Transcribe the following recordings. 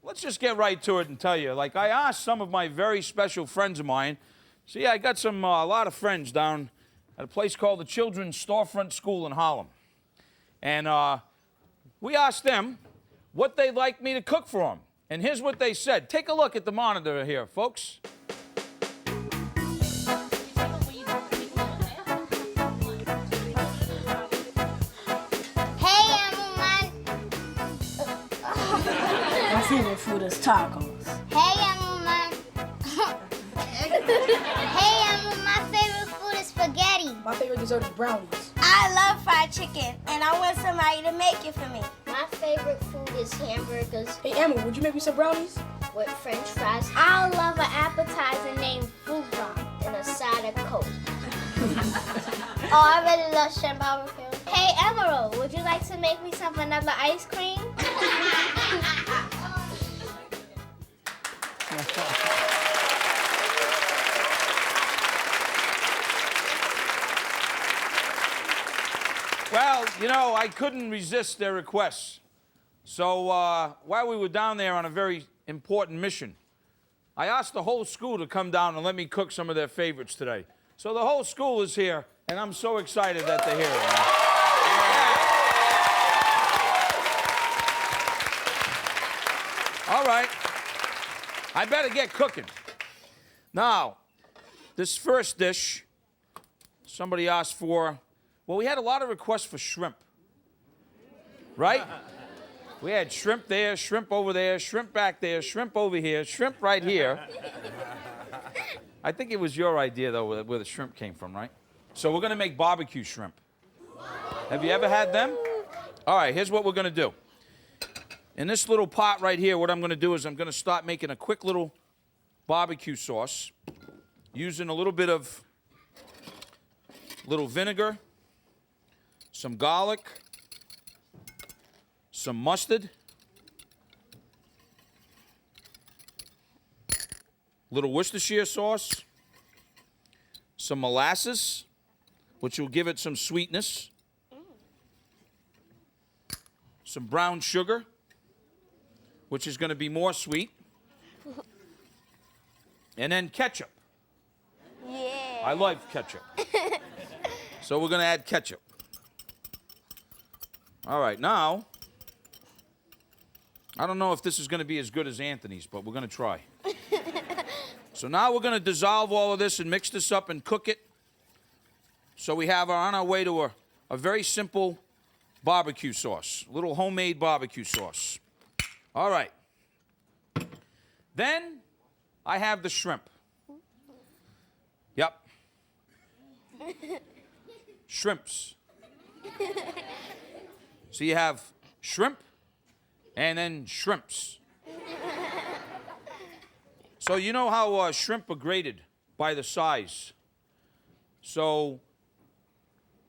let's just get right to it and tell you. Like, I asked some of my very special friends of mine. See, I got a lot of friends down at a place called the Children's Storefront School in Harlem. And we asked them what they'd like me to cook for them. And here's what they said. Take a look at the monitor here, folks. My favorite food is tacos. Hey, Emma. Hey, Emma, my favorite food is spaghetti. My favorite dessert is brownies. I love fried chicken, and I want somebody to make it for me. My favorite food is hamburgers Hey, Emma, would you make me some brownies? with french fries. I love an appetizer named food bomb and a side of Coke. Oh, I really love shrimp barbecue. Hey, Emeril, would you like to make me some vanilla ice cream? Well, you know, I couldn't resist their requests. So while we were down there on a very important mission, I asked the whole school to come down and let me cook some of their favorites today. So the whole school is here, and I'm so excited that they're here. Yeah. All right. I better get cooking. Now, this first dish, somebody asked for, well, we had a lot of requests for shrimp, right? We had shrimp there, shrimp over there, shrimp back there, shrimp over here, shrimp right here. I think it was your idea, though, where the shrimp came from, right? So we're going to make barbecue shrimp. Have you ever had them? All right, here's what we're going to do. In this little pot right here, what I'm going to do is I'm going to start making a quick little barbecue sauce using a little bit of vinegar, some garlic, some mustard, little Worcestershire sauce, some molasses, which will give it some sweetness, some brown sugar, which is going to be more sweet, and then ketchup. Yeah. I love ketchup. So we're going to add ketchup. All right, now, I don't know if this is going to be as good as Anthony's, but we're going to try. So now we're going to dissolve all of this and mix this up and cook it. So we have on our way to a very simple barbecue sauce, a little homemade barbecue sauce. All right. Then I have the shrimp. Yep. Shrimps. So you have shrimp and then shrimps. So you know how shrimp are graded by the size. So,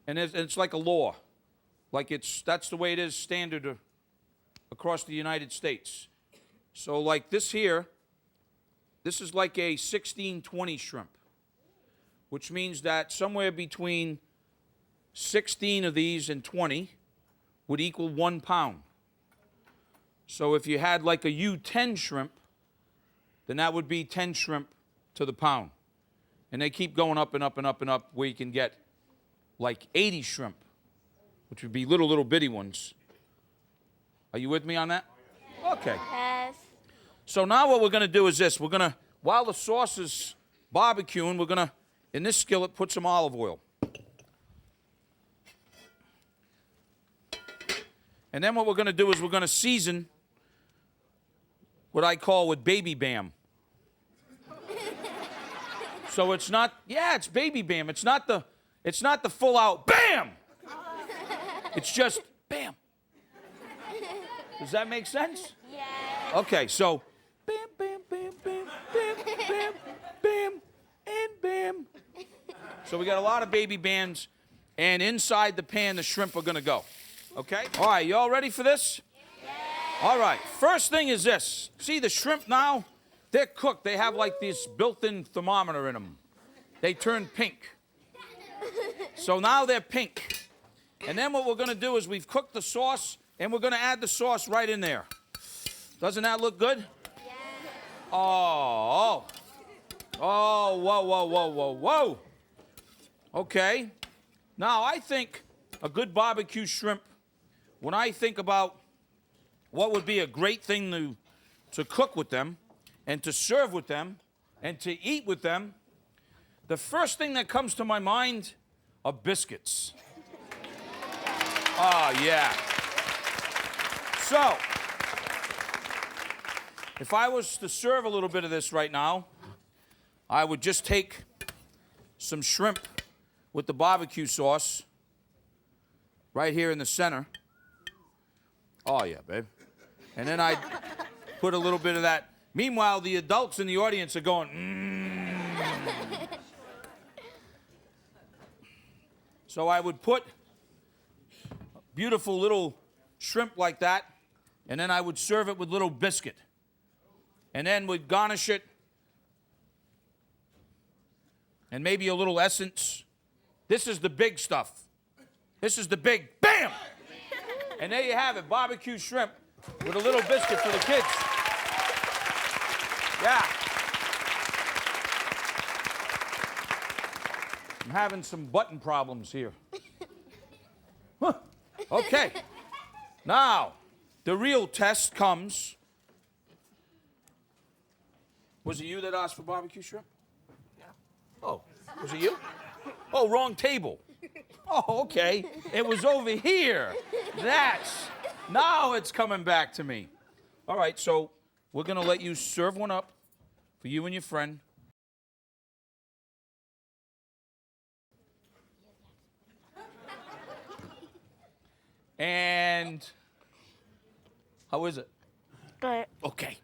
and it's like a law. Like that's the way it is standard across the United States. So like this here, this is like a 1620 shrimp, which means that somewhere between 16 of these and 20 would equal 1 pound. So if you had like a U10 shrimp, then that would be 10 shrimp to the pound. And they keep going up and up and up and up where you can get like 80 shrimp, which would be little bitty ones. Are you with me on that? Okay. Yes. So now what we're going to do is this. We're going to, while the sauce is barbecuing, we're going to, in this skillet, put some olive oil. And then what we're going to do is we're going to season what I call with baby bam. So it's not, yeah, it's baby bam. It's not the full out bam. It's just bam. Does that make sense? Yeah. Okay, so bam, bam, bam, bam, bam, bam, bam, and bam. So we got a lot of baby bams, and inside the pan the shrimp are gonna go. Okay? All right, you all ready for this? Yeah. All right, first thing is this. See the shrimp now? They're cooked. They have like this built-in thermometer in them. They turn pink. So now they're pink. And then what we're gonna do is we've cooked the sauce, and we're gonna add the sauce right in there. Doesn't that look good? Yeah. Oh. Oh, whoa, whoa, whoa, whoa, whoa. Okay. Now, I think a good barbecue shrimp, when I think about what would be a great thing to cook with them and to serve with them and to eat with them, the first thing that comes to my mind are biscuits. Oh, yeah. So, if I was to serve a little bit of this right now, I would just take some shrimp with the barbecue sauce right here in the center. Oh, yeah, babe. And then I'd put a little bit of that. Meanwhile, the adults in the audience are going, mmm. So I would put a beautiful little shrimp like that, and then I would serve it with little biscuit. And then we'd garnish it, and maybe a little essence. This is the big stuff. This is the big, bam! And there you have it, barbecue shrimp with a little biscuit for the kids. Yeah. I'm having some button problems here. Huh. Okay. Now, the real test comes. Was it you that asked for barbecue shrimp? Yeah. Oh, was it you? Oh, wrong table. Oh, okay. It was over here. Now it's coming back to me. All right, so we're going to let you serve one up for you and your friend. And how is it? Good. Okay.